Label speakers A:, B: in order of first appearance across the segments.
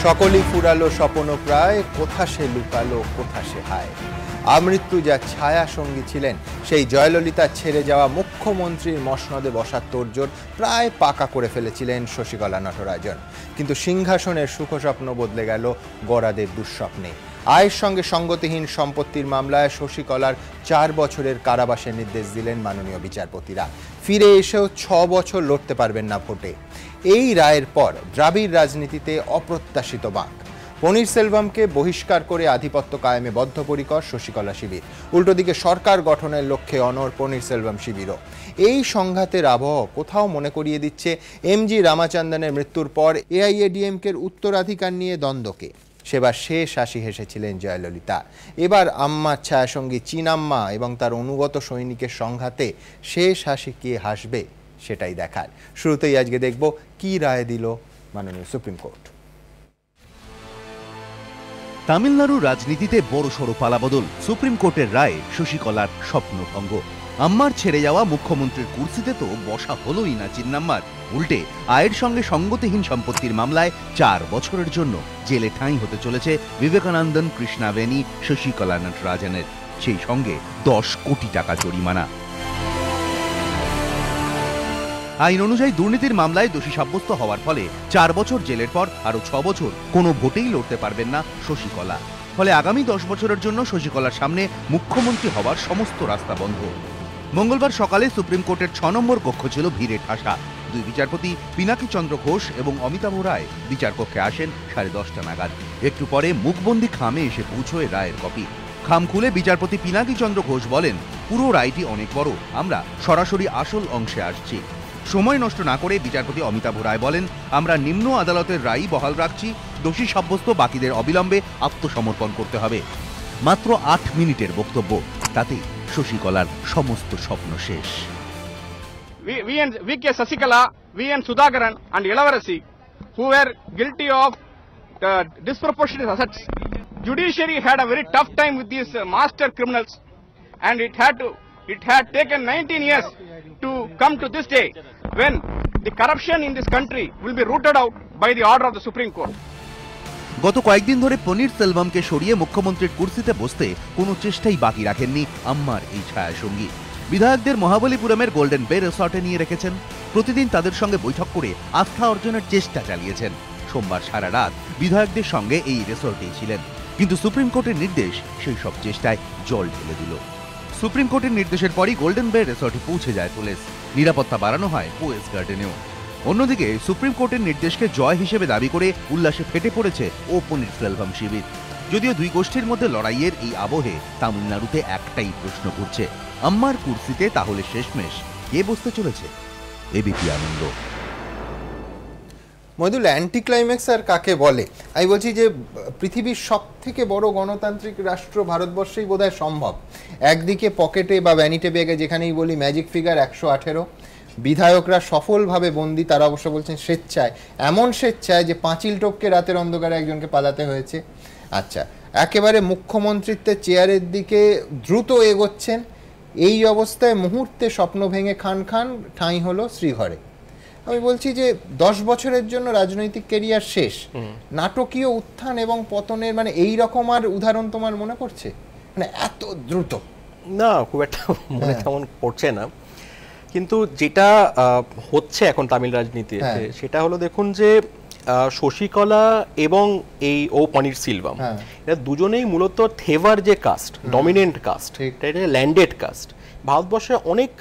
A: সকলই ফুরালো স্বপন প্রায়, কোথা সে লুকালো কোথা সে হায়। আমৃত্যু যা ছায়া সঙ্গী ছিলেন সেই জয়ললিতা ছেড়ে যাওয়া মুখ্যমন্ত্রীর মসনদে বসার তোড়জোড় প্রায় পাকা করে ফেলেছিলেন শশীকলা নটরাজন। কিন্তু সিংহাসনের সুখস্বপ্ন বদলে গেল গরাদের দুঃস্বপ্নে। আয়ের সঙ্গে সঙ্গতিহীন সম্পত্তির মামলায় শশীকলার 4 বছরের কারাবাসের নির্দেশ দিলেন মাননীয় বিচারপতিরা। ফিরে এসেও 6 বছর লড়তে পারবেন না ভোটে। এই রায়ের পর দ্রাবিড় রাজনীতিতে অপ্রত্যাশিত বাঁক। পনিরসেলভামকে বহিষ্কার করে আধিপত্য কায়েমে বদ্ধপরিকর শশীকলা শিবির। উল্টো দিকে সরকার গঠনের লক্ষ্যে অনড় পনিরসেলভাম শিবিরও। এই সংঘাতের আবহ কোথাও মনে করিয়ে দিচ্ছে এমজি রামাচন্দ্রনের মৃত্যুর পর এআইএডিএমকের উত্তরাধিকার নিয়ে দ্বন্দ্বকে। সেবার শেষ হাসি হেসেছিলেন জয়ললিতা। এবার আম্মার ছায়াসঙ্গী চিনাম্মা এবং তার অনুগত সৈনিকের সংঘাতে শেষ হাসি কে হাসবে সেটাই দেখার। শুরুতেই আজকে দেখব কি রায় দিল মাননীয় সুপ্রিম কোর্ট।
B: তামিলনাড়ুর রাজনীতিতে বড়সড় পালাবদল। সুপ্রিম কোর্টের রায়ে শশীকলার স্বপ্নভঙ্গ। আম্মার ছেড়ে যাওয়া মুখ্যমন্ত্রীর কুর্সিতে তো বসা হলোই না চিন্নাম্মার। উল্টে আয়ের সঙ্গে সঙ্গতিহীন সম্পত্তির মামলায় 4 বছরের জন্য জেলে ঠাঁই হতে চলেছে বিবেকানন্দন কৃষ্ণাবেনী শশীকলা নটরাজনের। সেই সঙ্গে 10 কোটি টাকা জরিমানা। আইন অনুযায়ী দুর্নীতির মামলায় দোষী সাব্যস্ত হওয়ার ফলে 4 বছর জেলের পর আরো 6 বছর কোনো ভোটেই লড়তে পারবেন না শশীকলা। ফলে আগামী 10 বছরের জন্য শশীকলার সামনে মুখ্যমন্ত্রী হওয়ার সমস্ত রাস্তা বন্ধ। মঙ্গলবার সকালে সুপ্রিম কোর্টের 6 নম্বর কক্ষ ছিল ভিড়ে ঠাসা। 2 বিচারপতি পিনাকি চন্দ্র ঘোষ এবং অমিতাভ রায় বিচারকক্ষে আসেন 10:30 নাগাদ। একটু পরে মুখবন্দি খামে এসে পৌঁছয় রায়ের কপি। খাম খুলে বিচারপতি পিনাকি চন্দ্র ঘোষ বলেন, পুরো রায়টি অনেক বড়, আমরা সরাসরি আসল অংশে আসছি। সময় নষ্ট না করে বিচারপতি অমিতাভ রায় বলেন, আমরা নিম্ন আদালতের রায় বহাল রাখছি। দোষী সাব্যস্ত বাকিদের অবিলম্বে আত্মসমর্পণ করতে হবে। মাত্র 8 মিনিটের বক্তব্য, তাতেই শশীকলার সমস্ত স্বপ্ন শেষ।
C: V.K. Sasikala, V.N. Sudhakaran and Ilavarasi, who were guilty of disproportionate assets. Judiciary had a very tough time with these master criminals, and it had taken 19 years to come to this day when the corruption in this country will be rooted out by the order of the Supreme Court.
B: গত কয়েকদিন ধরে পনিরসেলভামকে সরিয়ে মুখ্যমন্ত্রীর কুর্সিতে বসতে কোনো চেষ্টাই বাকি রাখেননি আম্মার এই ছায়াসঙ্গী। বিধায়কদের মহাবলীপুরমের গোল্ডেন বে রিসর্টে নিয়ে রেখেছেন। প্রতিদিন তাদের সঙ্গে বৈঠক করে আস্থা অর্জনের চেষ্টা চালিয়েছেন। সোমবার সারা রাত বিধায়কদের সঙ্গে এই রিসর্টেই ছিলেন। কিন্তু সুপ্রিম কোর্টের নির্দেশ সেই সব চেষ্টায় জল ঢেলে দিল। সুপ্রিম কোর্টের নির্দেশের পরই গোল্ডেন বে রিসর্টে পৌঁছে যায় পুলিশ। নিরাপত্তা বাড়ানো হয় পোয়েস গার্ডেনেও। অন্যদিকে সুপ্রিম কোর্টের নির্দেশকে জয় হিসেবে দাবি করে উল্লাসে ফেটে পড়েছে ও পনিরসেলভাম শিবির। যদিও দুই গোষ্ঠীর মধ্যে লড়াইয়ের এই আবহে তামিলনাড়ুতে একটাই প্রশ্ন ঘুরছে, আম্মার কুর্সিতে তাহলে শেষমেশ কে বসতে চলেছে? এবিপি আনন্দ।
A: মইদুল, অ্যান্টি ক্লাইম্যাক্স আর কাকে বলে? আমি বলছি যে পৃথিবীর সবথেকে বড় গণতান্ত্রিক রাষ্ট্র ভারতবর্ষেই বোধহয় সম্ভব। একদিকে পকেটে বা ভ্যানিটি ব্যাগে যেখানেই বলি ম্যাজিক ফিগার 118, বিধায়করা সফলভাবে বন্দী, তারা অবশ্য বলছেন স্বেচ্ছায়, এমন স্বেচ্ছায় যে পাঁচিল টপকে রাতের অন্ধকারে একজনকে পালাতে হয়েছে। আচ্ছা, একেবারে মুখ্যমন্ত্রীত্বের চেয়ারের দিকে দ্রুত এগোচ্ছেন। এই অবস্থায় মুহূর্তে স্বপ্ন ভেঙে খান খান ঠাঁই হলো শ্রীঘরে। আমি বলছি যে 10 বছরের জন্য রাজনৈতিক ক্যারিয়ার শেষ। নাটকীয় উত্থান এবং পতনের মানে এই রকম আর উদাহরণ তোমার মনে পড়ছে? মানে এত দ্রুত
D: না, খুব একটা মনে তেমন পড়ছে না। কিন্তু যেটা হচ্ছে এখন তামিল রাজনীতিতে সেটা হলো, দেখুন যে শশীকলা এবং এই ও পনিরসেলভাম, এরা দুজনেই মূলত থেভার যে কাস্ট, ডমিনেন্ট কাস্ট, এটা ল্যান্ডেড কাস্ট। ভারতবর্ষে অনেক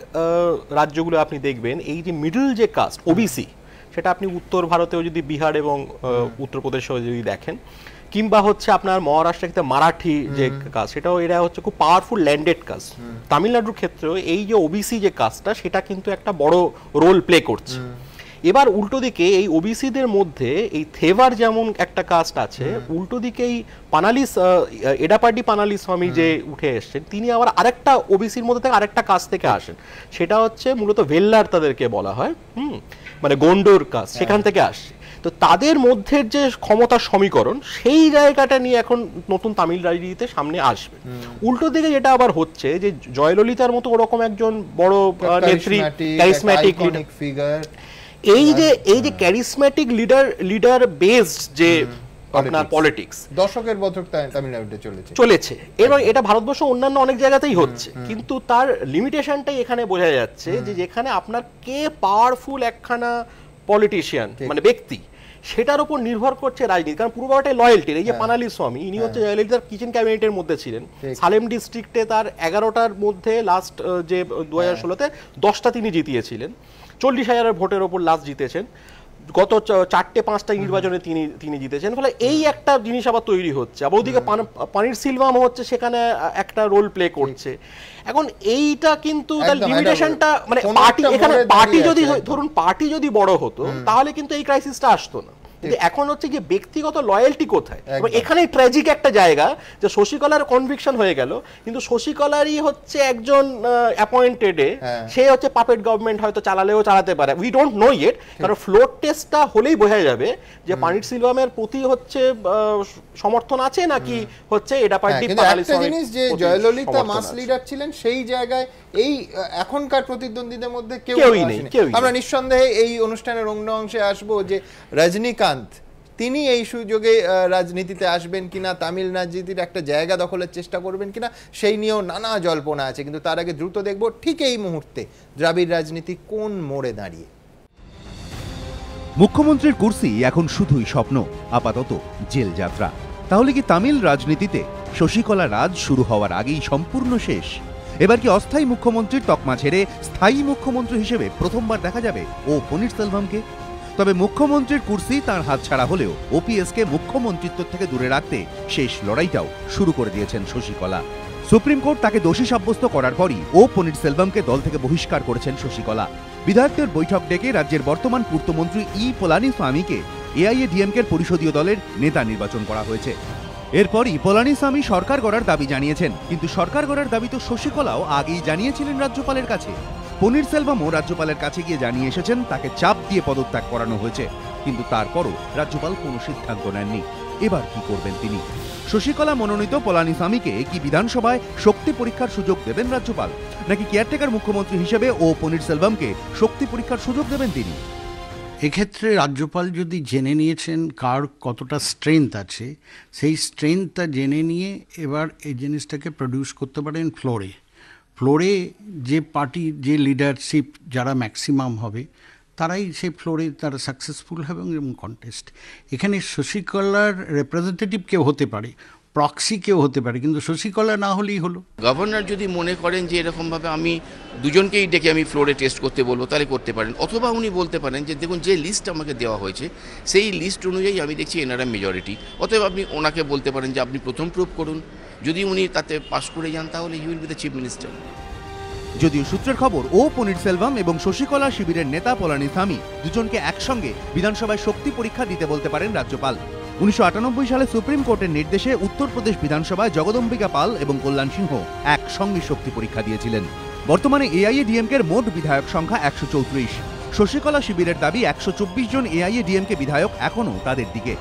D: রাজ্যগুলো আপনি দেখবেন এই যে মিডল যে কাস্ট ওবিসি, সেটা আপনি উত্তর ভারতেও যদি বিহার এবং উত্তরপ্রদেশেও যদি দেখেন, কিংবা হচ্ছে আপনার মহারাষ্ট্রের ক্ষেত্রে মারাঠি যে কাস্ট, সেটাও এরা হচ্ছে খুব পাওয়ারফুল ল্যান্ডেড কাস্ট। তামিলনাড়ুর ক্ষেত্রেও এই যে ওবিসি যে কাস্টটা, সেটা কিন্তু একটা বড় রোল প্লে করছে। এবার উল্টো দিকে এই ওবিসিদের মধ্যে এই থেভার যেমন একটা কাস্ট আছে, উল্টো দিকে এই পানালিস এডাপাডি পানালি স্বামী যে উঠে এসছেন, তিনি আবার আরেকটা ওবিসির মধ্যে থেকে আরেকটা কাস্ট থেকে আসেন। সেটা হচ্ছে মূলত ভেল্লার তাদেরকে বলা হয়, মানে গন্ডোর কাস্ট, সেখান থেকে আসছে। তো তাদের মধ্যে যে ক্ষমতার সমীকরণ, সেই জায়গাটা নিয়ে এখন নতুন তামিল রাজনীতিতে সামনে আসবে। উল্টো দিকে যেটা আবার হচ্ছে যে জয়ললিতার মতো ওরকম একজন বড় নেত্রী, ক্যারিসম্যাটিক ফিগার, এই যে ক্যারিসম্যাটিক লিডার বেসড যে আপনার পলিটিক্স
A: দশকের বছর তামিলনাড়ুতে
D: চলেছে এবং এটা ভারতবর্ষ অন্যান্য অনেক জায়গাতেই হচ্ছে, কিন্তু তার লিমিটেশনটাই এখানে বোঝা যাচ্ছে যে যেখানে আপনার কে পাওয়ারফুল একখানা পলিটিশিয়ান মানে ব্যক্তি, সেটার উপর নির্ভর করছে রাজনীতি। কারণ পুরোটাই লয়্যালটির। এই যে পানালি স্বামী, ইনি হচ্ছে জয়ললিতার কিচেন ক্যাবিনেটের মধ্যে ছিলেন। সালেম ডিস্ট্রিক্টে তার 11টার মধ্যে লাস্ট যে 2016-তে 10টা তিনি জিতিয়েছিলেন, 40,000 ভোটের ওপর লাস্ট জিতেছেন। গত 4-5টা নির্বাচনে তিনি জিতেছেন। ফলে এই একটা জিনিস আবার তৈরি হচ্ছে। আবার ওদিকে পানির সিলভাম হচ্ছে সেখানে একটা রোল প্লে করছে। এখন এইটা কিন্তু তার লিমিটেশনটা মানে পার্টি, এখানে পার্টি যদি ধরুন পার্টি যদি বড় হতো তাহলে কিন্তু এই ক্রাইসিসটা আসতো না। কিন্তু এখন হচ্ছে যে ব্যক্তিগত লয়্যালটি কোথায়, এখানেই ট্র্যাজিক একটা জায়গা যে শশীকলার কনভিকশন হয়ে গেল, কিন্তু শশীকলারই হচ্ছে একজন অ্যাপয়েন্টেডে, সে হচ্ছে পাপেট গভর্নমেন্ট হয়তো চালালেও চালাতে পারে, উই ডোন্ট নো ইট। কারণ ফ্লোর টেস্টটা হলেই বোঝা যাবে যে পানির সিলভামের প্রতি হচ্ছে সমর্থন আছে নাকি হচ্ছে এটা পার্টি।
A: একটা জিনিস যে জয়ললিতা মাস লিডার ছিলেন, সেই জায়গায় এই এখনকার প্রতিদ্বন্দ্বীদের মধ্যে কেউই নেই। আমরা নিঃসন্দেহে এই অনুষ্ঠানের অন্য অংশে আসবো যে রজনীকান্ত তিনি এই সুযোগে রাজনীতিতে আসবেন কিনা, তামিল রাজনীতির একটা জায়গা দখলের চেষ্টা করবেন কিনা, সেই নিয়েও নানা জল্পনা আছে। কিন্তু তার আগে দ্রুত দেখবো ঠিক এই মুহূর্তে দ্রাবিড় রাজনীতি কোন মোড়ে দাঁড়িয়ে।
B: মুখ্যমন্ত্রীর কুর্সি এখন শুধুই স্বপ্ন, আপাতত জেল যাত্রা। তাহলে কি তামিল রাজনীতিতে শশীকলা রাজ শুরু হওয়ার আগেই সম্পূর্ণ শেষ? এবার কি অস্থায়ী মুখ্যমন্ত্রীর তকমা ছেড়ে স্থায়ী মুখ্যমন্ত্রী হিসেবে প্রথমবার দেখা যাবে ও পনিরসেলভামকে? তবে মুখ্যমন্ত্রীর কুর্সি তার হাতছাড়া হলেও ওপিএসকে মুখ্যমন্ত্রিত্ব থেকে দূরে রাখতে শেষ লড়াইটাও শুরু করে দিয়েছেন শশীকলা। সুপ্রিম কোর্ট তাকে দোষী সাব্যস্ত করার পরই ও পনিরসেলভামকে দল থেকে বহিষ্কার করেছেন শশীকলা। বিধায়কদের বৈঠক ডেকে রাজ্যের বর্তমান পূর্তমন্ত্রী ই পলানিস্বামীকে এআইএডিএমকের পরিষদীয় দলের নেতা নির্বাচন করা হয়েছে। এরপরই পলানিস্বামী সরকার গড়ার দাবি জানিয়েছেন, কিন্তু সরকার গড়ার দাবি তো শশীকলাও আগেই জানিয়েছিলেন রাজ্যপালের কাছে। পনিরসেলভামও রাজ্যপালের কাছে গিয়ে জানিয়ে এসেছেন তাকে চাপ দিয়ে পদত্যাগ করানো হয়েছে, কিন্তু তারপরও রাজ্যপাল কোনো সিদ্ধান্ত নেননি। এবার কি করবেন তিনি? শশীকলা মনোনীত পলানিস্বামীকে কি বিধানসভায় শক্তি পরীক্ষার সুযোগ দেবেন রাজ্যপাল, নাকি কেয়ারটেকার মুখ্যমন্ত্রী হিসেবে ও পনিরসেলভামকে শক্তি পরীক্ষার সুযোগ দেবেন তিনি?
E: এক্ষেত্রে রাজ্যপাল যদি জেনে নিয়েছেন কার কতটা স্ট্রেংথ আছে, সেই স্ট্রেংথটা জেনে নিয়ে এবার এই জিনিসটাকে প্রডিউস করতে পারেন ফ্লোরে যে পার্টি, যে লিডারশিপ যারা ম্যাক্সিমাম হবে তারাই সেই ফ্লোরে তারা সাকসেসফুল হবে এবং কন্টেস্ট। এখানে শশীকলার রিপ্রেজেন্টেটিভ কেউ হতে পারে, প্রক্সি কেউ হতে পারে, কিন্তু শশীকলা না হলেই হলো।
F: গভর্নর যদি মনে করেন যে এরকমভাবে আমি দুজনকেই ডেকে আমি ফ্লোরে টেস্ট করতে বলবো, তাহলে করতে পারেন। অথবা উনি বলতে পারেন যে দেখুন যে লিস্ট আমাকে দেওয়া হয়েছে সেই লিস্ট অনুযায়ী আমি দেখছি এনারা মেজরিটি, অতএব আপনি ওনাকে বলতে পারেন যে আপনি প্রথম প্রুভ করুন, যদি উনি তাতে পাস করে যান তাহলে he will be the chief minister.
B: যদিও সূত্রের খবর ও পনিরসেলভাম এবং শশীকলা শিবিরের নেতা পলানিস্বামী দুজনকে একসঙ্গে বিধানসভায় শক্তি পরীক্ষা দিতে বলতে পারেন রাজ্যপাল। 1998 সালে সুপ্রিম কোর্টের নির্দেশে উত্তরপ্রদেশ বিধানসভায় জগদম্বিকা পাল এবং কল্যাণ সিংহ একসঙ্গে শক্তি পরীক্ষা দিয়েছিলেন। বর্তমানে এআইএডিএমকের মোট বিধায়ক সংখ্যা 134। শশীকলা শিবিরের দাবি 124 জন এআইএডিএমকে বিধায়ক এখনও তাদের দিকে,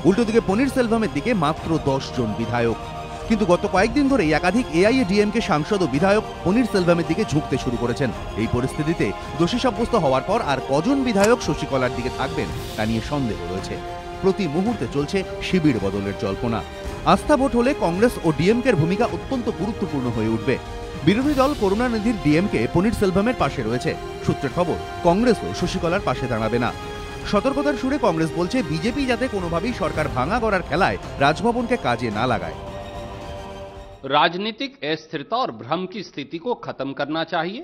B: উল্টো দিকে পনিরসেলভামের দিকে মাত্র 10 জন বিধায়ক। কিন্তু গত কয়েকদিন ধরেই একাধিক এআইএডিএমকে সাংসদ ও বিধায়ক পনিরসেলভামের দিকে ঝুঁকতে শুরু করেছেন। এই পরিস্থিতিতে দোষী সাব্যস্ত হওয়ার পর আর কজন বিধায়ক শশীকলার দিকে থাকবেন তা নিয়ে সন্দেহ রয়েছে। প্রতি মুহূর্তে চলছে শিবির বদলের জল্পনা। আস্থা ভোট হলে কংগ্রেস ও ডিএমকের ভূমিকা অত্যন্ত গুরুত্বপূর্ণ হয়ে উঠবে। বিরোধী দল করুণানিধির ডিএমকে পনিরসেলভামের পাশে রয়েছে। সূত্রের খবর কংগ্রেসও শশীকলার পাশে দাঁড়াবে না। সতর্কতার সুরে কংগ্রেস বলছে বিজেপি যাতে কোনোভাবেই সরকার ভাঙা গড়ার খেলায় রাজভবনকে কাজে না লাগায়।
G: राजनीतिक अस्थिरता और भ्रम की स्थिति को खत्म करना चाहिए।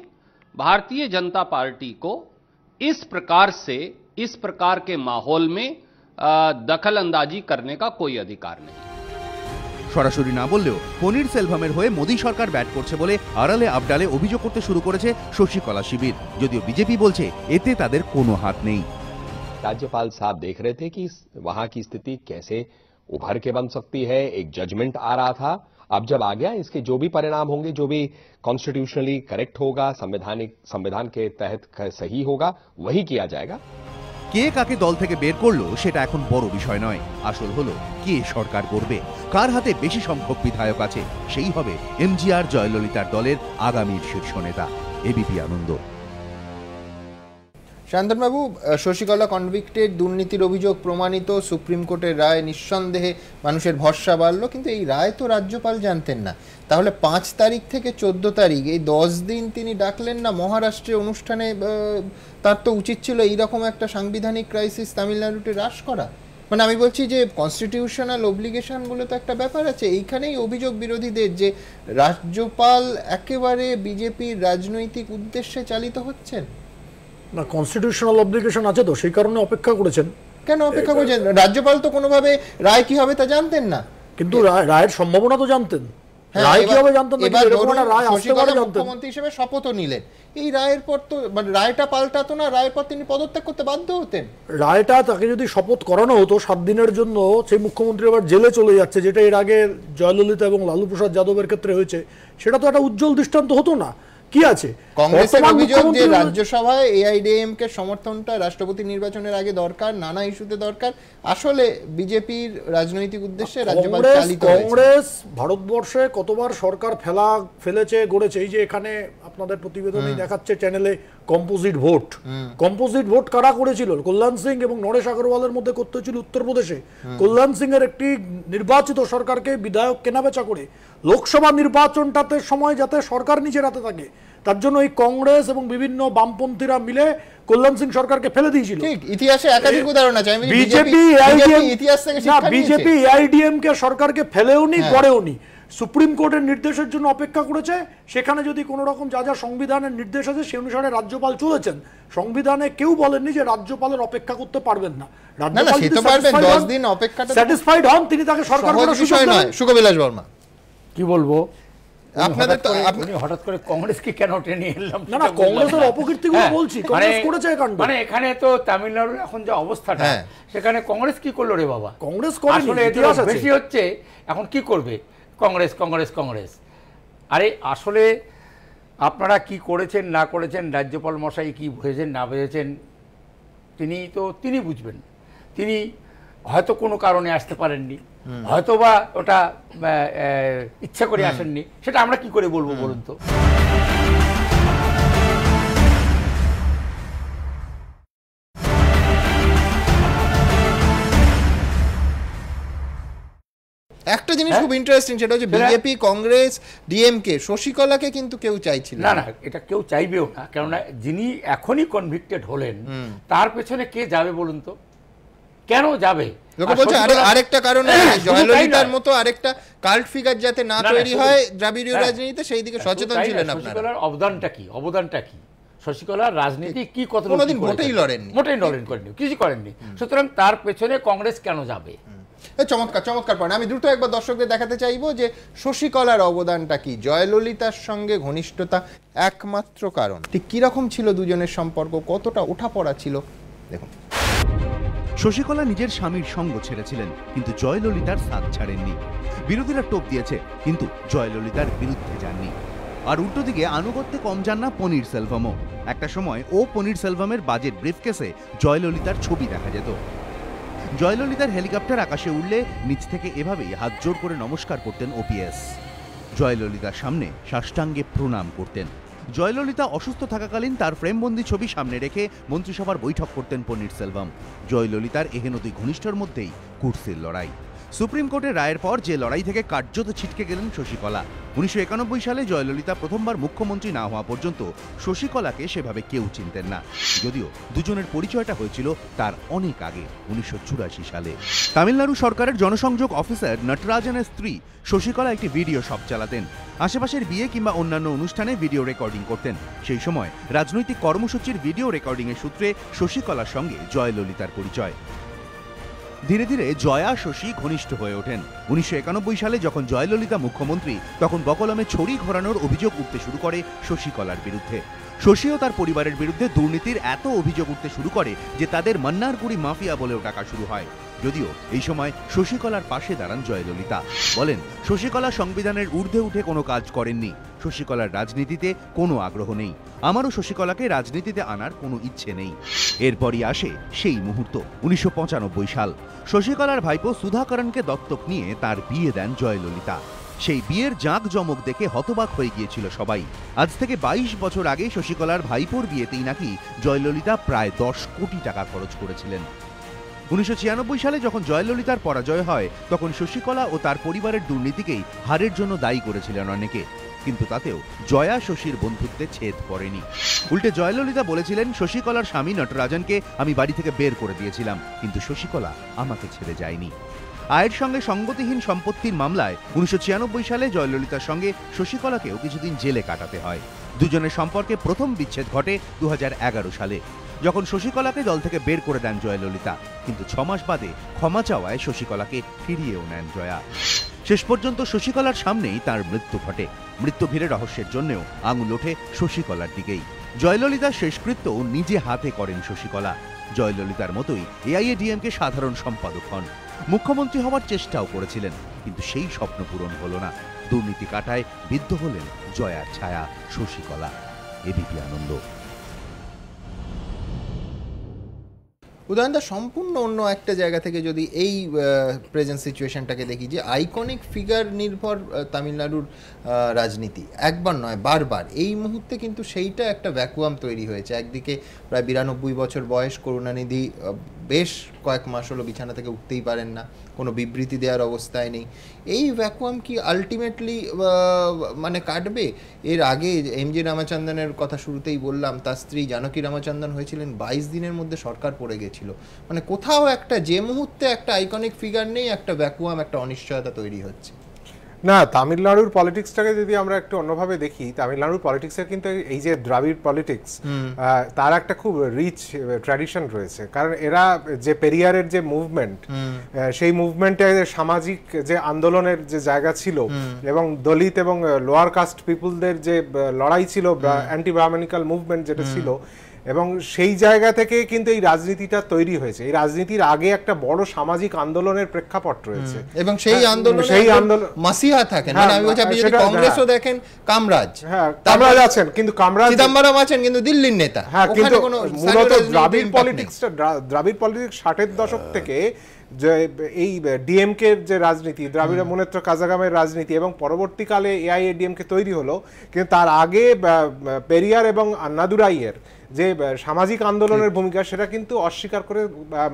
G: भारतीय जनता पार्टी को इस प्रकार के माहौल में दखल अंदाजी करने का कोई अधिकार नहीं।
B: সরাসরি না বললেও পনিরসেলভামের হয়ে মোদী সরকার ব্যাট করছে বলে আড়ালে আবডালে অভিযোগ করতে শুরু করেছে শশীকলা শিবির। যদিও বিজেপি বলছে এতে তাদের কোনো হাত নেই।
H: राज्यपाल साहब देख रहे थे कि वहां की स्थिति कैसे उभर के बन सकती है, एक जजमेंट आ रहा था। अब जब आ गया, इसके जो भी परिणाम होंगे, जो भी कॉन्स्टिट्यूशनली करेक्ट होगा, संविधान के तहत सही होगा, वही किया जाएगा।
B: কে কাকে দল থেকে বের করলো সেটা এখন বড় বিষয় নয়, আসল হলো কে সরকার করবে, কার হাতে বেশি সংখ্যক বিধায়ক আছে, সেই হবে এমজিআর জয়ললিতার দলের আগামীর শীর্ষ নেতা। এবিপি আনন্দ।
A: শান্তনবাবু, শশীকলা কনভিক্টেড, দুর্নীতির অভিযোগ প্রমাণিত, সুপ্রিম কোর্টের রায় নিঃসন্দেহে মানুষের ভরসা বাড়লো, কিন্তু এই রায় তো রাজ্যপাল জানতেন না। তাহলে 5 তারিখ থেকে 14 তারিখ এই 10 দিন তিনি ডাকলেন না মহারাষ্ট্রে অনুষ্ঠানে? তার তো উচিত ছিল এইরকম একটা সাংবিধানিক ক্রাইসিস তামিলনাড়ুতে হ্রাস করা। মানে আমি বলছি যে কনস্টিটিউশনাল অব্লিগেশন বলে তো একটা ব্যাপার আছে। এইখানেই অভিযোগ বিরোধীদের যে রাজ্যপাল একেবারে বিজেপির রাজনৈতিক উদ্দেশ্যে চালিত হচ্ছেন।
I: না, কনস্টিটিউশনাল অব্লিগেশন আছে তো, সেই কারণে অপেক্ষা করেছেন।
A: কেন অপেক্ষা করেছেন? রাজ্যপাল তো কোনোভাবে রায় কি হবে তা জানতেন না,
I: কিন্তু রায়ের সম্ভাবনা তো জানতেন। রায় কি হবে জানতেন না, এরকম একটা রায় আসতে পারে জানতেন।
A: মুখ্যমন্ত্রী হিসেবে শপথও নিলেন, এই রায়ের পর তো মানে রায়টা পাল্টাতো না, রায়ের পর তিনি পদত্যাগ করতে বাধ্য হতেন।
I: রায়টা তাকে যদি শপথ করানো হতো 7 দিনের জন্য, সেই মুখ্যমন্ত্রী আবার জেলে চলে যাচ্ছে, যেটা এর আগে জয়ললিতা এবং লালু প্রসাদ যাদবের ক্ষেত্রে হয়েছে, সেটা তো একটা উজ্জ্বল দৃষ্টান্ত হতো না। কি আছে
A: কংগ্রেসের অভিযোগ যে রাজ্যসভায় এআইডিএমকে সমর্থনটা রাষ্ট্রপতি নির্বাচনের আগে দরকার, নানা ইস্যুতে দরকার, আসলে বিজেপির রাজনৈতিক উদ্দেশ্যে রাজ্যপাল চালিত হয়েছে।
I: কংগ্রেস ভারতবর্ষে কতবার সরকার ফেলেছে গড়েছে। এই যে এখানে আপনাদের প্রতিবেদনে দেখাচ্ছে চ্যানেলে কম্পোজিট ভোট কারা করেছিল? কল্যাণ সিং এবং নরেশ আগরওয়ালের মধ্যে করতে হয়েছিল উত্তরপ্রদেশে। কল্যাণ সিং এর একটি নির্বাচিত সরকারকে বিধায়ক কেনাবেচা করে লোকসভা নির্বাচনটাতে সময় যাতে সরকার নিজের হাতে থাকে, তার জন্য এই কংগ্রেস এবং বিভিন্ন বামপন্থীরা মিলে কল্যাণ সিং সরকারকে ফেলে দিয়েছিল।
A: ঠিক, ইতিহাসে একাধিক উদাহরণ আছে।
I: বিজেপি এআইডিএম কে সরকারকে ফেলেও নি, করেও নি, সুপ্রিম কোর্টের নির্দেশের জন্য অপেক্ষা করেছে। সেখানে যদি কোনো রকম যা যা সংবিধানের নির্দেশ আছে সে অনুসারে রাজ্যপাল চলেছেন। সংবিধানে কেউ বলেননি যে রাজ্যপালের অপেক্ষা করতে পারবেন না। রাজ্যপাল স্যাটিসফাইড হন, তিনি তাকে সরকার করার সুযোগ দেন।
A: সুখবিলাস বর্মা,
J: কি বলবো,
A: আপনাদের তো
J: হঠাৎ করে কংগ্রেসকে কেন টেনে এলাম?
I: না, কংগ্রেসের অপকীর্তিগুলো বলছি, কংগ্রেস করেছে কাণ্ড।
J: মানে এখানে তো তামিলনাড়ুর এখন যে অবস্থাটা, সেখানে কংগ্রেস কি করলো রে বাবা?
I: কংগ্রেস করেনি,
J: আসলে এত বেশি হচ্ছে, এখন কি করবে কংগ্রেস? আরে আসলে আপনারা কি করেছেন না করেছেন, রাজ্যপাল মশাই কি বুঝেছেন না বুঝেছেন, তিনি বুঝবেন। তিনি হয়তো কোনো কারণে আসতে পারেননি, হয়তোবা ওটা ইচ্ছা করে আসেননি, সেটা আমরা কি করে বলবো বলুন তো?
A: একটা জিনিস খুব ইন্টারেস্টিং, সেটা হচ্ছে বিজেপি, কংগ্রেস, ডিএমকে, শশীকলাকে কিন্তু কেউ চাইছিল
J: না। এটা কেউ চাইবেও না, কেননা যিনি এখনই কনভিক্টেড হলেন তার পেছনে কে যাবে বলুন তো? কেন যাবে?
A: লোকে বলছে আরেকটা কারণ জয়ললিতার মতো আরেকটা কাল্ট ফিগার যাতে না তৈরি হয় দ্রাবিড়ীয় রাজনীতিতে, সেই দিকে সচেতন ছিলেন আপনারা।
J: শশীকলার অবদানটা কি? শশীকলার রাজনীতি কি কত
A: কোনোদিন মোটেই
J: করেননি, কিছু করেননি। সুতরাং তার পেছনে কংগ্রেস কেন যাবে?
A: চমৎকার পয়েন্ট। আমি দ্রুত একবার দর্শকদের দেখাতে চাইবো যে শশীকলার অবদানটা কি। জয়ললিতার সঙ্গে ঘনিষ্ঠতা একমাত্র কারণ। ঠিক কিরকম ছিল দুজনের সম্পর্ক, কতটা ওঠাপড়া ছিল, দেখুন।
B: শশীকলা নিজের স্বামীর সঙ্গ ছেড়েছিলেন, কিন্তু জয়ললিতার সাথ ছাড়েননি। বিরোধীরা টোপ দিয়েছে, কিন্তু জয়ললিতার বিরুদ্ধে যাননি। আর উল্টো দিকে আনুগত্যে কম যান না পনির সেলভামও। একটা সময় পনির সেলভামের বাজেট ব্রিফকেসে জয়ললিতার ছবি দেখা যেত। জয়ললিতার হেলিকপ্টার আকাশে উড়লে নিচ থেকে এভাবেই হাত জোড় করে নমস্কার করতেন ওপিএস। জয়ললিতার সামনে সাষ্টাঙ্গে প্রণাম করতেন। জয়ললিতা অসুস্থ থাকাকালীন তার ফ্রেমবন্দি ছবি সামনে রেখে মন্ত্রিসভার বৈঠক করতেন পনির সেলভাম। জয়ললিতার এহেন দুই ঘনিষ্ঠর মধ্যেই কুর্সির লড়াই। সুপ্রিম কোর্টের রায়ের পর যে লড়াই থেকে কার্যত ছিটকে গেলেন শশীকলা। 1991 সালে জয়ললিতা প্রথমবার মুখ্যমন্ত্রী না হওয়া পর্যন্ত শশীকলাকে সেভাবে কেউ চিনতেন না, যদিও দুজনের পরিচয়টা হয়েছিল তার অনেক আগে, 1984 সালে। তামিলনাড়ু সরকারের জনসংযোগ অফিসার নটরাজনের স্ত্রী শশীকলা একটি ভিডিও শপ চালাতেন। আশেপাশের বিয়ে কিংবা অন্যান্য অনুষ্ঠানে ভিডিও রেকর্ডিং করতেন। সেই সময় রাজনৈতিক কর্মসূচির ভিডিও রেকর্ডিংয়ের সূত্রে শশীকলার সঙ্গে জয়ললিতার পরিচয়। ধীরে ধীরে জয়া শশী ঘনিষ্ঠ হয়ে ওঠেন। 1991 সালে যখন জয়ললিতা মুখ্যমন্ত্রী, তখন বকলমে ছড়ি ঘোরানোর অভিযোগ উঠতে শুরু করে শশীকলার বিরুদ্ধে। শশী ও তার পরিবারের বিরুদ্ধে দুর্নীতির এত অভিযোগ উঠতে শুরু করে যে তাদের মান্নারগুড়ি মাফিয়া বলেও ডাকা শুরু হয়। যদিও এই সময় শশীকলার পাশে দাঁড়ান জয়ললিতা, বলেন শশীকলা সংবিধানের ঊর্ধ্বে উঠে কোনো কাজ করেননি, শশীকলার রাজনীতিতে কোনো আগ্রহ নেই, আমারও শশীকলাকে রাজনীতিতে আনার কোনো ইচ্ছে নেই। এরপরই আসে সেই মুহূর্ত, 1995 সাল। শশীকলার ভাইপো সুধাকরণকে দত্তক নিয়ে তার বিয়ে দেন জয়ললিতা। সেই বিয়ের জাঁকজমক দেখে হতবাক হয়ে গিয়েছিল সবাই। আজ থেকে 22 বছর আগে শশীকলার ভাইপোর বিয়েতেই নাকি জয়ললিতা প্রায় 10 কোটি টাকা খরচ করেছিলেন। 1996 সালে যখন জয়ললিতার পরাজয় হয় তখন শশীকলা ও তার পরিবারের দুর্নীতিকেই হারের জন্য দায়ী করেছিলেন অনেকে, কিন্তু তাতেও জয়া শশীর বন্ধুত্বে ছেদ পড়েনি। উল্টে জয়ললিতা বলেছিলেন, শশীকলার স্বামী নটরাজনকে আমি বাড়ি থেকে বের করে দিয়েছিলাম, কিন্তু শশীকলা আমাকে ছেড়ে যায়নি। আয়ের সঙ্গে সঙ্গতিহীন সম্পত্তির মামলায় 1996 সালে জয়ললিতার সঙ্গে শশীকলাকেও কিছুদিন জেলে কাটাতে হয়। দুজনের সম্পর্কে প্রথম বিচ্ছেদ ঘটে 2011 সালে, যখন শশীকলাকে দল থেকে বের করে দেন জয়ললিতা, কিন্তু 6 মাস বাদে ক্ষমা চাওয়ায় শশীকলাকে ফিরিয়েও নেন জয়া। শেষ পর্যন্ত শশীকলার সামনেই তার মৃত্যু ঘটে। মৃত্যু ঘিরে রহস্যের জন্যও আঙুল ওঠে শশীকলার দিকেই। জয়ললিতার শেষকৃত্য নিজে হাতে করেন শশীকলা। জয়ললিতার মতোই এআইএডিএমকে সাধারণ সম্পাদক হন, মুখ্যমন্ত্রী হওয়ার চেষ্টাও করেছিলেন, কিন্তু সেই স্বপ্ন পূরণ হল না। দুর্নীতি কাটায় বিদ্ধ হলেন জয়ার ছায়া শশীকলা। এবিপি আনন্দ।
A: উদয়নদা, সম্পূর্ণ অন্য একটা জায়গা থেকে যদি এই প্রেজেন্ট সিচুয়েশনটাকে দেখি, যে আইকনিক ফিগার নির্ভর তামিলনাড়ুর রাজনীতি একবার নয় বারবার, এই মুহূর্তে কিন্তু সেইটা একটা ভ্যাকুয়াম তৈরি হয়েছে। একদিকে প্রায় 92 বছর বয়স করুণানিধি বেশ কয়েক মাস হলো বিছানা থেকে উঠতেই পারেন না, কোনো বিবৃতি দেওয়ার অবস্থায় নেই। এই ভ্যাকুয়াম কি আলটিমেটলি মানে কাটবে? এর আগে এমজি রামাচন্দ্রনের কথা শুরুতেই বললাম, তার স্ত্রী জানকী রামাচন্দ্রন হয়েছিলেন 22 দিনের মধ্যে সরকার পড়ে গেছিল। মানে কোথাও একটা যে মুহূর্তে একটা আইকনিক ফিগার নেই, একটা ভ্যাকুয়াম, একটা অনিশ্চয়তা তৈরি হচ্ছে।
K: না, তামিলনাড়ুর পলিটিক্সটাকে যদি আমরা একটু অন্যভাবে দেখি, তামিলনাড়ুর পলিটিক্সের কিন্তু এই যে দ্রাবিড় পলিটিক্স, তার একটা খুব রিচ ট্র্যাডিশন রয়েছে। কারণ এরা যে পেরিয়ারের যে মুভমেন্ট, সেই মুভমেন্টে সামাজিক যে আন্দোলনের যে জায়গা ছিল এবং দলিত এবং লোয়ার কাস্ট পিপুলদের যে লড়াই ছিল, অ্যান্টি ব্রাহ্মণিক্যাল মুভমেন্ট যেটা ছিল, এবং সেই জায়গা থেকে কিন্তু এই রাজনীতিটা তৈরি হয়েছে। এই রাজনীতির আগে একটা বড় সামাজিক আন্দোলনের প্রেক্ষাপট রয়েছে এবং সেই আন্দোলন
A: মাসিহা থাকেন। মানে আমি বলছি, আপনি যদি কংগ্রেসও দেখেন, কামরাজ,
K: হ্যাঁ কামরাজ আছেন, কিন্তু কামরাজ
A: চিদম্বরম আছেন, কিন্তু দিল্লির নেতা।
K: হ্যাঁ, কিন্তু মূলত দ্রাবিড় পলিটিক্সটা, দ্রাবিড় পলিটিক্স 60-এর দশক থেকে যে এই ডিএমকে যে রাজনীতি, দ্রাবিড় মুনেত্র কাজাগামের রাজনীতি, এবং পরবর্তীকালে এআইএডিএমকে তৈরি হলো, কিন্তু তার আগে পেরিয়ার এবং আন্নাদুরাইয়ের যে সামাজিক আন্দোলনের ভূমিকা, সেটা কিন্তু অস্বীকার করে,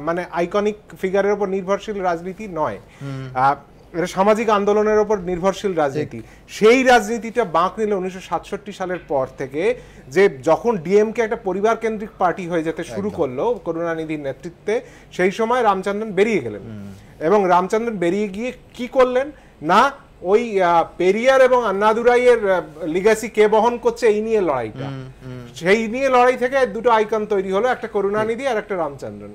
K: মানে আইকনিক ফিগারের উপর নির্ভরশীল রাজনীতি নয়, এটা সামাজিক আন্দোলনের উপর নির্ভরশীল রাজনীতি। সেই রাজনীতিটা বাঁক নিল 1967 সালের পর থেকে, যে যখন ডিএমকে একটা পরিবার কেন্দ্রিক পার্টি হয়ে যেতে শুরু করলো করুণানিধির নেতৃত্বে, সেই সময় রামচন্দ্রন বেরিয়ে গেলেন। এবং রামচন্দ্রন বেরিয়ে গিয়ে কি করলেন না, ওই পেরিয়ার এবং আন্নাদুরাইয়ের লিগাসি কে বহন করছে এই নিয়ে লড়াইটা, সেই নিয়ে লড়াই থেকে দুটো আইকন তৈরি হলো, একটা করুণানিধি আর একটা রামচন্দ্রন।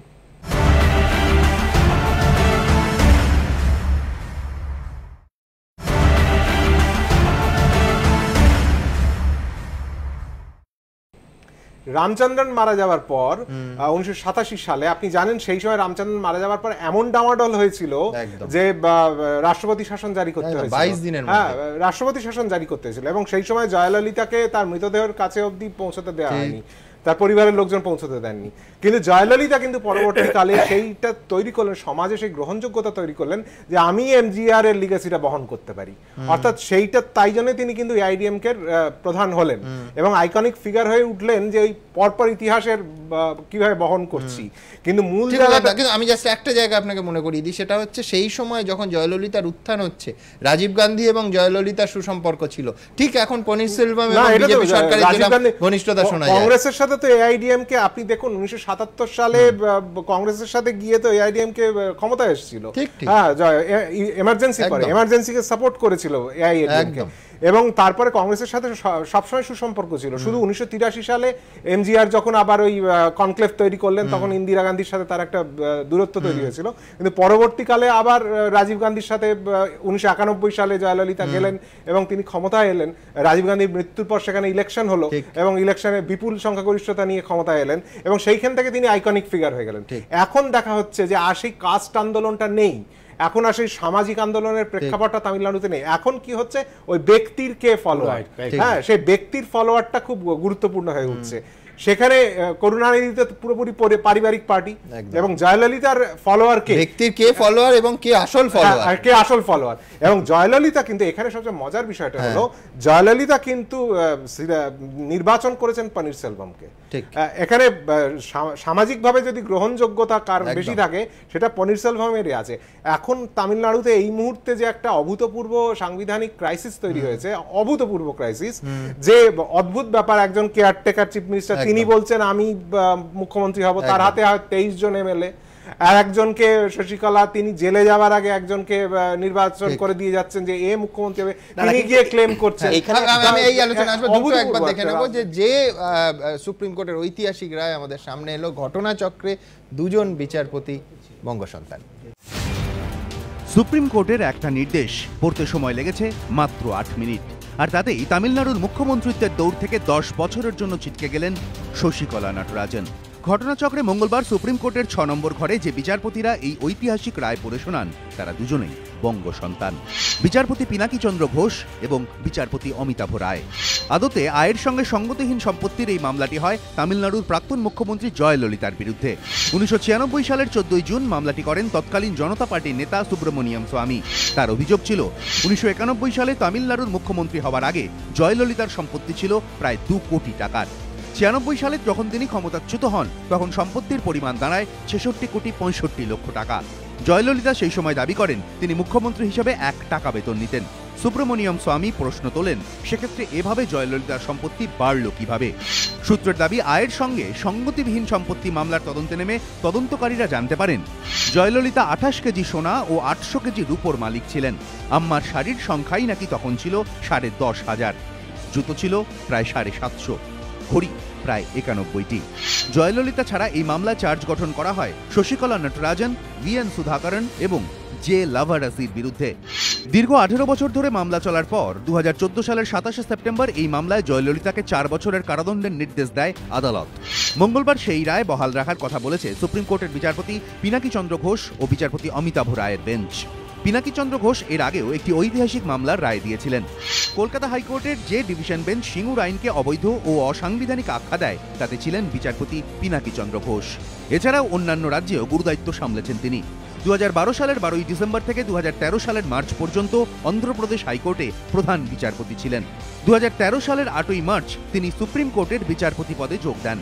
K: রামচন্দ্রন মারা যাওয়ার পর 1987 সালে, আপনি জানেন সেই সময় রামচন্দ্রন মারা যাওয়ার পর এমন ডামাডোল হয়েছিল যে রাষ্ট্রপতি শাসন জারি করতে হয়েছিল, 22 দিনের মধ্যে রাষ্ট্রপতি শাসন জারি করতে হয়েছিল, এবং সেই সময় জয়ললিতাকে তার মৃতদেহের কাছে অবধি পৌঁছতে দেওয়া হয়নি, তার পরিবারের লোকজন পৌঁছতে দেননি। কিন্তু জয়ললিতা কিন্তু পরবর্তীকালে সেইটা তৈরি করলেন, সমাজে সেই গ্রহণযোগ্যতা তৈরি করলেন যে আমি এমজিআর এর লিগাসিটা বহন করতে পারি, অর্থাৎ সেইটা, তাই জন্য তিনি কিন্তু এআইডিএমকে প্রধান হলেন এবং আইকনিক ফিগার হয়ে উঠলেন, যে ওই পরপর ইতিহাসের কিভাবে বহন করছি। কিন্তু মূল জায়গাটা,
A: আমি জাস্ট একটা জায়গা আপনাকে মনে করিয়ে দিই, সেটা হচ্ছে সেই সময় যখন জয়ললিতার উত্থান হচ্ছে, রাজীব গান্ধী এবং জয়ললিতার সুসম্পর্ক ছিল, ঠিক এখন পনিরসেলভাম এবং বিজেপি সরকারের ঘনিষ্ঠতা শোনা যায়।
K: কংগ্রেসের সাথে তো এআইডিএমকে আপনি দেখুন 1977 সালে কংগ্রেসের সাথে গিয়ে তো এআইডিএমকে ক্ষমতায় এসেছিল, হ্যাঁ এমার্জেন্সি পরে এমার্জেন্সিকে সাপোর্ট করেছিল এআইএডিএমকে, এবং তারপরে কংগ্রেসের সাথে সবসময় সুসম্পর্ক ছিল। শুধু 1983 সালে এমজিআর যখন আবার ওই কনক্লেভ তৈরি করলেন, তখন ইন্দিরা গান্ধীর সাথে তার একটা দূরত্ব তৈরি হয়েছিল, কিন্তু পরবর্তীকালে আবার রাজীব গান্ধীর সাথে 1991 সালে জয়ললিতা গেলেন এবং তিনি ক্ষমতায় এলেন। রাজীব গান্ধীর মৃত্যুর পর সেখানে ইলেকশন হলো এবং ইলেকশনে বিপুল সংখ্যাগরিষ্ঠতা নিয়ে ক্ষমতায় এলেন, এবং সেইখান থেকে তিনি আইকনিক ফিগার হয়ে গেলেন। এখন দেখা হচ্ছে যে আর সেই কাস্ট আন্দোলনটা নেই, এখন আর সেই সামাজিক আন্দোলনের প্রেক্ষাপটটা তামিলনাড়ুতে নেই। এখন কি হচ্ছে, ওই ব্যক্তির কে ফলোয়ার, হ্যাঁ সেই ব্যক্তির ফলোয়ারটা খুব গুরুত্বপূর্ণ হয়ে উঠছে। সেখানে করুণানিধি তো পুরোপুরি পারিবারিক পার্টি, এবং জয়ললিতার ফলোয়ার কে,
A: ব্যক্তির কে ফলোয়ার এবং কে আসল ফলোয়ার,
K: কে আসল ফলোয়ার। এবং জয়ললিতা কিন্তু এখানে সবচেয়ে মজার বিষয়টা হলো জয়ললিতা কিন্তু নির্বাচন করেছেন পনিরসেলভমকে। এখানে সামাজিকভাবে যদি গ্রহণযোগ্যতা কার বেশি থাকে সেটা পনিরসেলভমেরই আছে। এখন তামিলনাড়ুতে এই মুহূর্তে যে একটা অভূতপূর্ব সাংবিধানিক ক্রাইসিস তৈরি হয়েছে, অভূতপূর্ব ক্রাইসিস, যে অদ্ভুত ব্যাপার, একজন কেয়ারটেকার চিফ মিনিস্টার তিনি বলছেন আমি মুখ্যমন্ত্রী হব, তার হাতে 23 জন এমএলএ, আর একজনকে শশীকলা তিনি জেলে যাওয়ার আগে একজনকে নির্বাচন করে দিয়ে যাচ্ছেন যে এ মুখ্যমন্ত্রী হবে, তিনি গিয়ে ক্লেম করছেন।
A: আমি এই আলোচনা আসবো, দুটো একবার দেখে নেব যে সুপ্রিম কোর্টের ঐতিহাসিক রায় আমাদের সামনে এলো, ঘটনাচক্রে দুজন বিচারপতি বঙ্গসন্তান।
B: সুপ্রিম কোর্টের একটা নির্দেশ পড়তে সময় লেগেছে মাত্র 8 মিনিট, আর তাতেই তামিলনাড়ুর মুখ্যমন্ত্রিত্বের দৌড় থেকে 10 বছরের জন্য ছিটকে গেলেন শশীকলা নাটরাজন। ঘটনাচক্রে মঙ্গলবার সুপ্রিম কোর্টের 6 নম্বর ঘরে যে বিচারপতিরা এই ঐতিহাসিক রায় পড়ে শোনান তারা দুজনেই বঙ্গ সন্তান, বিচারপতি পিনাকি চন্দ্র ঘোষ এবং বিচারপতি অমিতাভ রায়। আদতে আয়ের সঙ্গে সঙ্গতিহীন সম্পত্তির এই মামলাটি হয় তামিলনাড়ুর প্রাক্তন মুখ্যমন্ত্রী জয়ললিতার বিরুদ্ধে। 1996 সালের 14 জুন মামলাটি করেন তৎকালীন জনতা পার্টির নেতা সুব্রমণিয়াম স্বামী। তার অভিযোগ ছিল 1991 সালে তামিলনাড়ুর মুখ্যমন্ত্রী হওয়ার আগে জয়ললিতার সম্পত্তি ছিল প্রায় 2 কোটি টাকার। 96 সালে যখন তিনি ক্ষমতাচ্যুত হন তখন সম্পত্তির পরিমাণ দাঁড়ায় 66 কোটি 65 লক্ষ টাকা। জয়ললিতা সেই সময় দাবি করেন তিনি মুখ্যমন্ত্রী হিসেবে 1 টাকা বেতন নিতেন। সুব্রমণিয়াম স্বামী প্রশ্ন তোলেন সেক্ষেত্রে এভাবে জয়ললিতার সম্পত্তি বাড়ল কিভাবে। সূত্রের দাবি আয়ের সঙ্গে সঙ্গতিবিহীন সম্পত্তি মামলার তদন্তে নেমে তদন্তকারীরা জানতে পারেন জয়ললিতা 28 কেজি সোনা ও 800 কেজি রূপোর মালিক ছিলেন। আম্মার শাড়ির সংখ্যাই নাকি তখন ছিল 10,500, জুতো ছিল প্রায় 750, ঘড়ি প্রায় 91টি। জয়ললিতা ছাড়া এই মামলা চার্জ গঠন করা হয় শশীকলা নটরাজন, VN সুধাকরন এবং জে লাভারাসির বিরুদ্ধে। দীর্ঘ 18 বছর ধরে মামলা চলার পর 2014 সালের 27 সেপ্টেম্বর এই মামলায় জয়ললিতাকে 4 বছরের কারাদণ্ডের নির্দেশ দেয় আদালত। মঙ্গলবার সেই রায় বহাল রাখার কথা বলেছে সুপ্রিম কোর্টের বিচারপতি পিনাকি চন্দ্র ঘোষ ও বিচারপতি অমিতাভ রায়ের বেঞ্চ। পিনাকি চন্দ্র ঘোষ এর আগেও একটি ঐতিহাসিক মামলার রায় দিয়েছিলেন। কলকাতা হাইকোর্টের যে ডিভিশন বেঞ্চ সিঙ্গুর আইনকে অবৈধ ও অসাংবিধানিক আখ্যা দেয় তাতে ছিলেন বিচারপতি পিনাকি চন্দ্র ঘোষ। এছাড়াও অন্যান্য রাজ্যেও গুরুদায়িত্ব সামলেছেন তিনি। 2012 সালের 12 ডিসেম্বর থেকে 2013 সালের মার্চ পর্যন্ত অন্ধ্রপ্রদেশ হাইকোর্টে প্রধান বিচারপতি ছিলেন। 2013 সালের 8ই মার্চ তিনি সুপ্রিম কোর্টের বিচারপতি পদে যোগ দেন।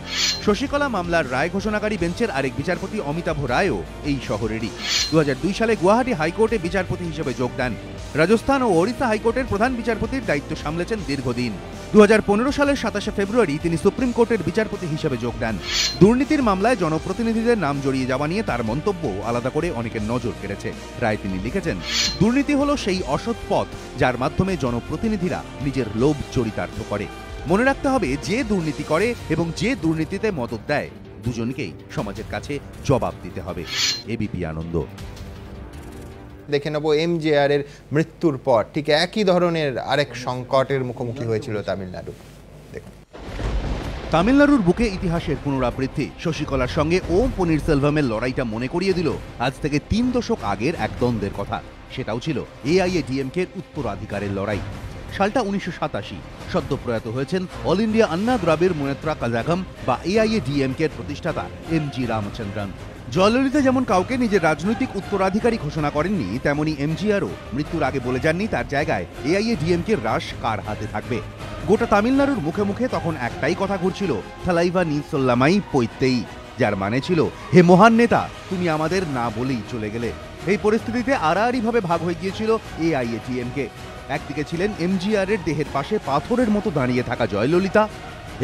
B: শশীকলা মামলার রায় ঘোষণাকারী বেঞ্চের আরেক বিচারপতি অমিতাভ রায়ও এই শহরেরই। 2002 সালে গুয়াহাটি হাইকোর্টে বিচারপতি হিসেবে যোগ দেন। রাজস্থান ও ওড়িশা হাইকোর্টের প্রধান বিচারপতির দায়িত্ব সামলেছেন দীর্ঘদিন। 2015 সালের 27 ফেব্রুয়ারি তিনি সুপ্রিম কোর্টের বিচারপতি হিসেবে যোগ দেন। দুর্নীতির মামলায় জনপ্রতিনিধিদের নাম জড়িয়ে যাওয়া নিয়ে তার মন্তব্য আলাদা করে অনেকের নজর কেড়েছে। রায় তিনি লিখেছেন, দুর্নীতি হলো সেই অসৎ পথ যার মাধ্যমে জনপ্রতিনিধিরা নিজের লোভ চরিতার্থ করে। মনে রাখতে হবে যে দুর্নীতি করে এবং যে দুর্নীতিতে মদত দেয় দুজনকেই সমাজের কাছে জবাব দিতে হবে। এবিপি আনন্দ।
A: দেখে নেব MJR এর মৃত্যুর পর ঠিক একই ধরনের আরেক সংকটের মুখোমুখি হয়েছিল তামিলনাড়ু। দেখুন,
B: তামিলনাড়ুর বুকে ইতিহাসের পুনরাবৃত্তি। শশীকলার সঙ্গে ওম পনিরসেলভমের লড়াইটা মনে করিয়ে দিল আজ থেকে 3 দশক আগের এক দ্বন্দ্বের কথা। সেটাও ছিল AIADMK'র উত্তরাধিকারের লড়াই। সালটা 1987। সদ্য প্রয়াত হয়েছেন অল ইন্ডিয়া আন্না দ্রাবিড় মুনেত্রা কাজাগম বা AIADMK'র প্রতিষ্ঠাতা MG রামচন্দ্রন। জয়ললিতা যেমন কাউকে নিজের রাজনৈতিক উত্তরাধিকারী ঘোষণা করেননি, তেমনি MGRও মৃত্যুর আগে বলে যাননি তার জায়গায় AIADMK'র রাশ কার হাতে থাকবে। গোটা তামিলনাড়ুর মুখে মুখে তখন একটাই কথা ঘুরছিল, থালাইভা নি সোল্লামাই পৈতেই, যার মানে ছিল হে মহান নেতা, তুমি আমাদের না বলেই চলে গেলে। এই পরিস্থিতিতে আড়াআড়িভাবে ভাগ হয়ে গিয়েছিল AIADMK। একদিকে ছিলেন MGR'ের দেহের পাশে পাথরের মতো দাঁড়িয়ে থাকা জয়ললিতা।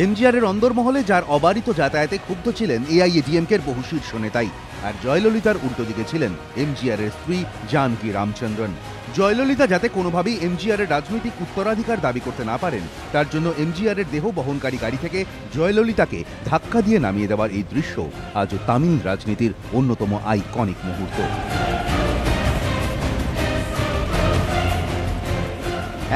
B: MGR'ের অন্দরমহলে যার অবারিত যাতায়াতে ক্ষুব্ধ ছিলেন AIADMK'র বহু শীর্ষ নেতাই। আর জয়ললিতার উল্টো দিকে ছিলেন MGR'ের স্ত্রী জানকী রামচন্দ্রন। জয়ললিতা যাতে কোনোভাবেই MGR'ের রাজনৈতিক উত্তরাধিকার দাবি করতে না পারেন তার জন্য MGR'ের দেহ বহনকারী গাড়ি থেকে জয়ললিতাকে ধাক্কা দিয়ে নামিয়ে দেওয়ার এই দৃশ্য আজও তামিল রাজনীতির অন্যতম আইকনিক মুহূর্ত।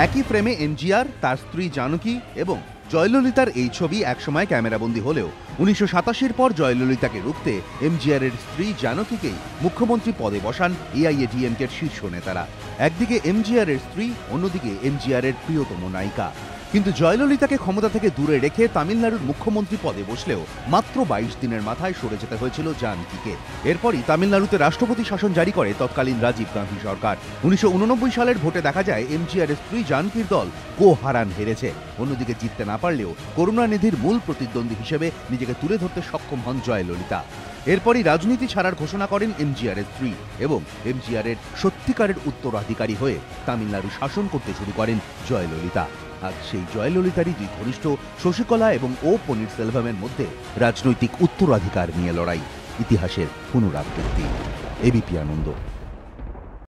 B: একই ফ্রেমে MGR, তার স্ত্রী জানকী এবং জয়ললিতার এই ছবি একসময় ক্যামেরাবন্দি হলেও 1987 পর জয়ললিতাকে রুখতে MGR'ের স্ত্রী জানকীকেই মুখ্যমন্ত্রী পদে বসান AIADMK'র শীর্ষ নেতারা। একদিকে MGR'ের স্ত্রী, অন্যদিকে MGR'ের প্রিয়তম নায়িকা। কিন্তু জয়ললিতাকে ক্ষমতা থেকে দূরে রেখে তামিলনাড়ুর মুখ্যমন্ত্রী পদে বসলেও মাত্র 22 দিনের মাথায় সরে যেতে হয়েছিল জানকীকে। এরপরই তামিলনাড়ুতে রাষ্ট্রপতি শাসন জারি করে তৎকালীন রাজীব গান্ধী সরকার। 1989 সালের ভোটে দেখা যায় এমজিআরের স্ত্রী জানকীর দল হারান হেরেছে। অন্যদিকে জিততে না পারলেও করুণানিধির মূল প্রতিদ্বন্দ্বী হিসেবে নিজেকে তুলে ধরতে সক্ষম হন জয়ললিতা। এরপরই রাজনীতি ছাড়ার ঘোষণা করেন এমজিআরের স্ত্রী এবং এমজিআরের সত্যিকারের উত্তরাধিকারী হয়ে তামিলনাড়ু শাসন করতে শুরু করেন জয়ললিতা। আজ সেই জয়ললিতারই দুই ঘনিষ্ঠ শশীকলা এবং ও পনিরসেলভামের মধ্যে রাজনৈতিক উত্তরাধিকার নিয়ে লড়াই, ইতিহাসের পুনরাবৃত্তি। এবিপি আনন্দ।